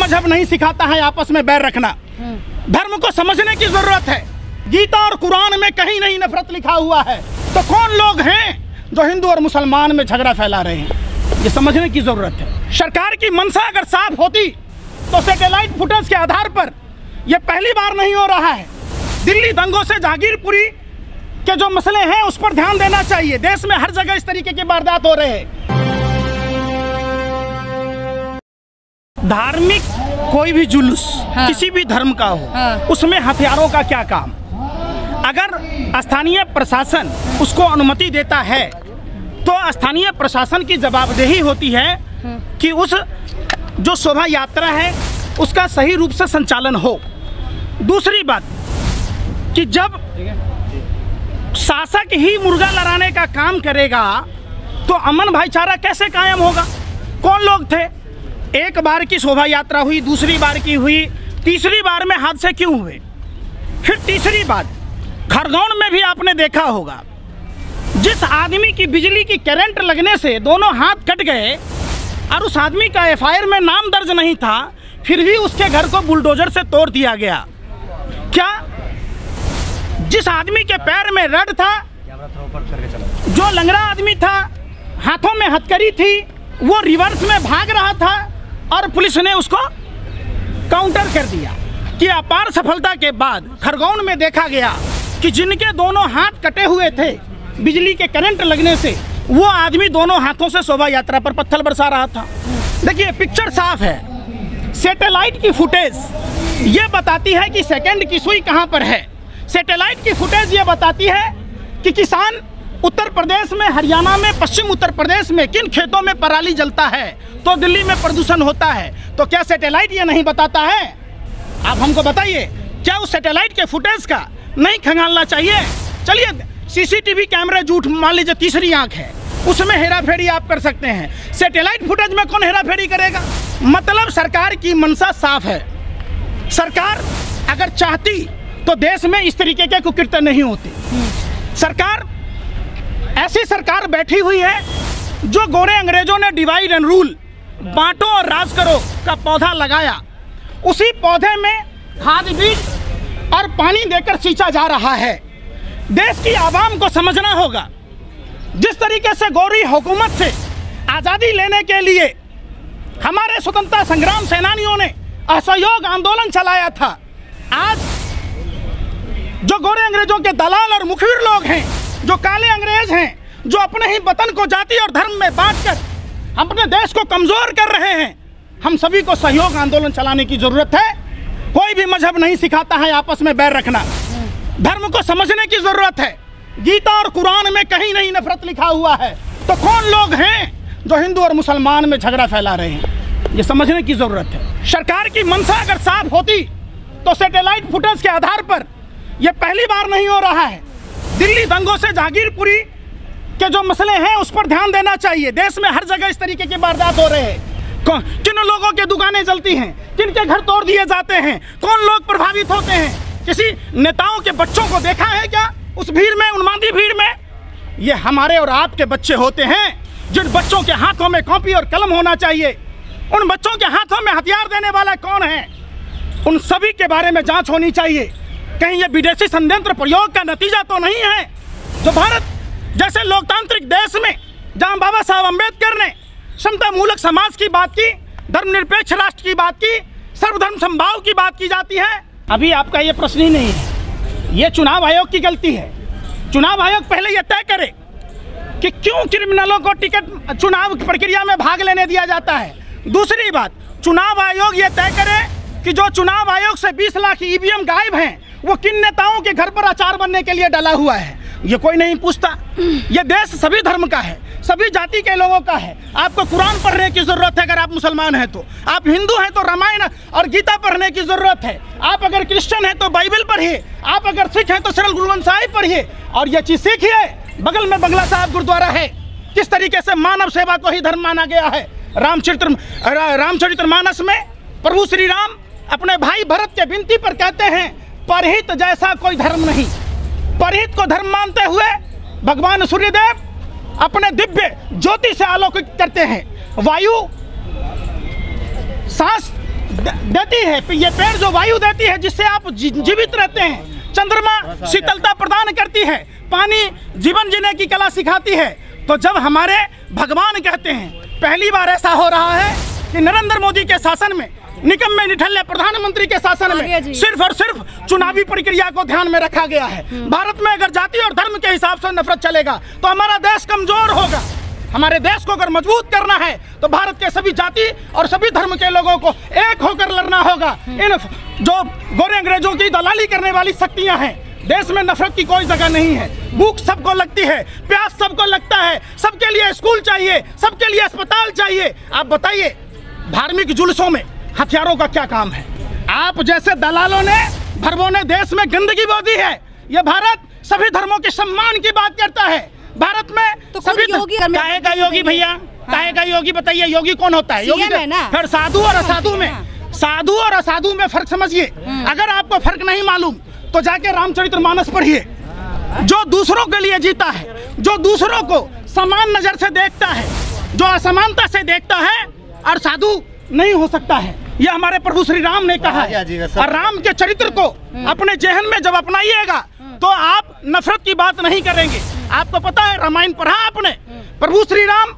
मजहब नहीं सिखाता है आपस में बैर रखना। धर्म को समझने की जरूरत है। गीता और कुरान में कहीं नहीं नफरत लिखा हुआ है, तो कौन लोग हैं जो हिंदू और मुसलमान में झगड़ा फैला रहे हैं, ये समझने की जरूरत है। सरकार की मंशा अगर साफ होती तो सैटेलाइट फुटेज के आधार पर यह पहली बार नहीं हो रहा है। दिल्ली दंगों से जहांगीरपुरी के जो मसले हैं उस पर ध्यान देना चाहिए। देश में हर जगह इस तरीके की वारदात हो रहे हैं। धार्मिक कोई भी जुलूस किसी भी धर्म का हो, उसमें हथियारों का क्या काम। अगर स्थानीय प्रशासन उसको अनुमति देता है तो स्थानीय प्रशासन की जवाबदेही होती है कि उस जो शोभा यात्रा है उसका सही रूप से संचालन हो। दूसरी बात कि जब शासक ही मुर्गा लड़ाने का काम करेगा तो अमन भाईचारा कैसे कायम होगा। कौन लोग थे? एक बार की शोभा यात्रा हुई, दूसरी बार की हुई, तीसरी बार में हादसे क्यों हुए? फिर तीसरी बात, खरगोन में भी आपने देखा होगा, जिस आदमी की बिजली की करंट लगने से दोनों हाथ कट गए और उस आदमी का एफआईआर में नाम दर्ज नहीं था, फिर भी उसके घर को बुलडोजर से तोड़ दिया गया। क्या जिस आदमी के पैर में रड था, जो लंगड़ा आदमी था, हाथों में हथकड़ी थी, वो रिवर्स में भाग रहा था और पुलिस ने उसको काउंटर कर दिया कि अपार सफलता के बाद खरगोन में देखा गया कि जिनके दोनों हाथ कटे हुए थे बिजली के करंट लगने से, वो आदमी दोनों हाथों से शोभा यात्रा पर पत्थर बरसा रहा था। देखिए पिक्चर साफ है। सैटेलाइट की फुटेज ये बताती है कि सेकंड की सुई कहां पर है। सैटेलाइट की फुटेज ये बताती है कि किसान उत्तर प्रदेश में, हरियाणा में, पश्चिम उत्तर प्रदेश में किन खेतों में पराली जलता है तो दिल्ली में प्रदूषण होता है। तो क्या सैटेलाइट ये नहीं बताता है? आप हमको बताइए, क्या उस सैटेलाइट के फुटेज का नहीं खंगालना चाहिए? चलिए सीसीटीवी कैमरे झूठ मान लीजिए तीसरी आंख है, उसमें हेरा फेरी आप कर सकते हैं। सैटेलाइट फुटेज में कौन हेरा फेरी करेगा? मतलब सरकार की मंशा साफ है। सरकार अगर चाहती तो देश में इस तरीके के कुकृत्य नहीं होते। सरकार ऐसी सरकार बैठी हुई है जो गोरे अंग्रेजों ने डिवाइड एंड रूल, बांटो और राज करो का पौधा लगाया, उसी पौधे में खाद बीज और पानी देकर सींचा जा रहा है। देश की आवाम को समझना होगा, जिस तरीके से गोरी हुकूमत से आज़ादी लेने के लिए हमारे स्वतंत्रता संग्राम सेनानियों ने असहयोग आंदोलन चलाया था, आज जो गोरे अंग्रेजों के दलाल और मुखबिर लोग हैं, जो काले अंग्रेज हैं, जो अपने ही वतन को जाति और धर्म में बांटकर अपने देश को कमजोर कर रहे हैं, हम सभी को सहयोग आंदोलन चलाने की जरूरत है। कोई भी मजहब नहीं सिखाता है आपस में बैर रखना। धर्म को समझने की जरूरत है। गीता और कुरान में कहीं नहीं नफरत लिखा हुआ है, तो कौन लोग हैं जो हिंदू और मुसलमान में झगड़ा फैला रहे हैं, ये समझने की जरूरत है। सरकार की मंशा अगर साफ होती तो सैटेलाइट फुटेज के आधार पर यह पहली बार नहीं हो रहा है। दिल्ली दंगों से जहांगीरपुरी के जो मसले हैं उस पर ध्यान देना चाहिए। देश में हर जगह इस तरीके की वारदात हो रहे हैं। किन लोगों के दुकानें जलती हैं, किनके घर तोड़ दिए जाते हैं, कौन लोग प्रभावित होते हैं। किसी नेताओं के बच्चों को देखा है क्या उस भीड़ में, उन्मादी भीड़ में? ये हमारे और आपके बच्चे होते हैं, जिन बच्चों के हाथों में कॉपी और कलम होना चाहिए। उन बच्चों के हाथों में हथियार देने वाला कौन है, उन सभी के बारे में जांच होनी चाहिए। कहीं ये विदेशी षड्यंत्र प्रयोग का नतीजा तो नहीं है जो भारत जैसे लोकतांत्रिक देश में, जहां बाबा साहब अम्बेडकर ने समता मूलक समाज की बात की, धर्मनिरपेक्ष राष्ट्र की बात की, सर्वधर्म समभाव की बात की जाती है। अभी आपका ये प्रश्न ही नहीं है, ये चुनाव आयोग की गलती है। चुनाव आयोग पहले ये तय करे कि क्यों क्रिमिनलों को टिकट चुनाव प्रक्रिया में भाग लेने दिया जाता है। दूसरी बात, चुनाव आयोग ये तय करे कि जो चुनाव आयोग से 20 लाख ईवीएम गायब हैं, वो किन नेताओं के घर पर अचार बनने के लिए डाला हुआ है, ये कोई नहीं पूछता। ये देश सभी धर्म का है, सभी जाति के लोगों का है। आपको कुरान पढ़ने की जरूरत है अगर आप मुसलमान हैं तो, आप हिंदू हैं तो रामायण और गीता पढ़ने की जरूरत है, आप अगर क्रिश्चियन हैं तो बाइबल पढ़िए, आप अगर सिख हैं तो सरल गुरु ग्रंथ साहिब पढ़िए। और ये चीज़ सीखिए, बगल में बंगला साहब गुरुद्वारा है, किस तरीके से मानव सेवा को ही धर्म माना गया है। रामचरितमानस में प्रभु श्री राम अपने भाई भरत के विनती पर कहते हैं, परहित जैसा कोई धर्म नहीं। परहित को धर्म मानते हुए भगवान सूर्यदेव अपने दिव्य ज्योति से आलोकित करते हैं। वायु सांस देती है, ये पेड़ जो वायु देती है जिससे आप जीवित रहते हैं, चंद्रमा शीतलता प्रदान करती है, पानी जीवन जीने की कला सिखाती है। तो जब हमारे भगवान कहते हैं, पहली बार ऐसा हो रहा है कि नरेंद्र मोदी के शासन में, निकम्मे निठल्ले प्रधानमंत्री के शासन में सिर्फ और सिर्फ चुनावी प्रक्रिया को ध्यान में रखा गया है। भारत में अगर जाति और धर्म के हिसाब से नफरत चलेगा तो हमारा देश कमजोर होगा। हमारे देश को अगर मजबूत करना है तो भारत के सभी जाति और सभी धर्म के लोगों को एक होकर लड़ना होगा। इन जो गोरे अंग्रेजों की दलाली करने वाली शक्तियां हैं, देश में नफरत की कोई जगह नहीं है। भूख सबको लगती है, प्यास सबको लगता है, सबके लिए स्कूल चाहिए, सबके लिए अस्पताल चाहिए। आप बताइए, धार्मिक जुलूसों में हथियारों का क्या काम है? आप जैसे दलालों ने, भरवों ने देश में गंदगी बो दी है। ये भारत सभी धर्मों के सम्मान की बात करता है। भारत में तो सभी काहे का योगी भैया, काहे का योगी बताइए, योगी कौन होता है? योगी फिर साधु और असाधु में, साधु और असाधु में फर्क समझिए। अगर आपको फर्क नहीं मालूम तो जाके रामचरितमानस पढ़िए। जो दूसरों के लिए जीता है, जो दूसरों को समान नजर से देखता है, जो असमानता से देखता है, और साधु नहीं हो सकता है। यह हमारे प्रभु श्री राम ने कहा है। और राम के चरित्र को अपने जेहन में जब अपनाइएगा तो आप नफरत की बात नहीं करेंगे। आपको पता है, रामायण पढ़ा आपने, प्रभु श्री राम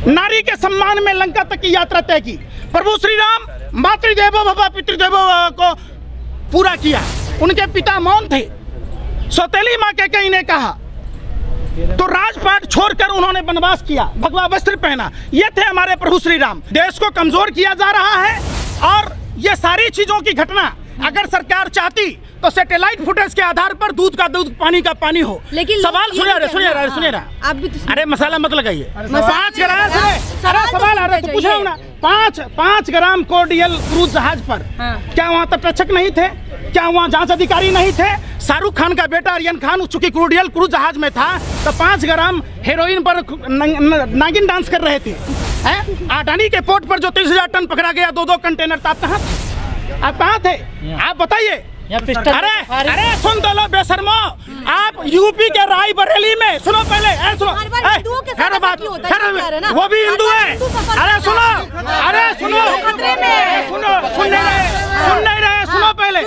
नारी के सम्मान में लंका तक की यात्रा तय की। प्रभु श्री राम मातृदेवो भव पितृदेवो को पूरा किया। उनके पिता मौन थे, सौतेली माँ के कहीं ने कहा तो राजपाट छोड़कर उन्होंने वनवास किया, भगवा वस्त्र पहना। ये थे हमारे प्रभु श्री राम। देश को कमजोर किया जा रहा है और ये सारी चीजों की घटना अगर सरकार चाहती तो सैटेलाइट फुटेज के आधार पर दूध का दूध, पानी का पानी हो। लेकिन सवाल सुनिए रहा, अरे मसाला मत लगाइए। 5 ग्राम सवाल तो पूछ रहा हूँ ना, 5 ग्राम कोर्डियल क्रूज जहाज पर क्या वहाँ तक रक्षक नहीं थे? क्या वहाँ जांच अधिकारी नहीं थे? शाहरुख खान का बेटा आर्यन खान चूंकि कोर्डियल क्रूज जहाज में था तो 5 ग्राम हेरोइन पर नागिन डांस कर रहे थे। अडानी के पोर्ट पर जो 30,000 टन पकड़ा गया, 2-2 कंटेनर, आप कहाँ थे? आप बताइए। अरे सुन तो लो बेशर्मो, आप यूपी के रायबरेली में, सुनो पहले, सुनो, वो भी हिंदू है। अरे सुनो, सुन नहीं रहे, सुनो पहले।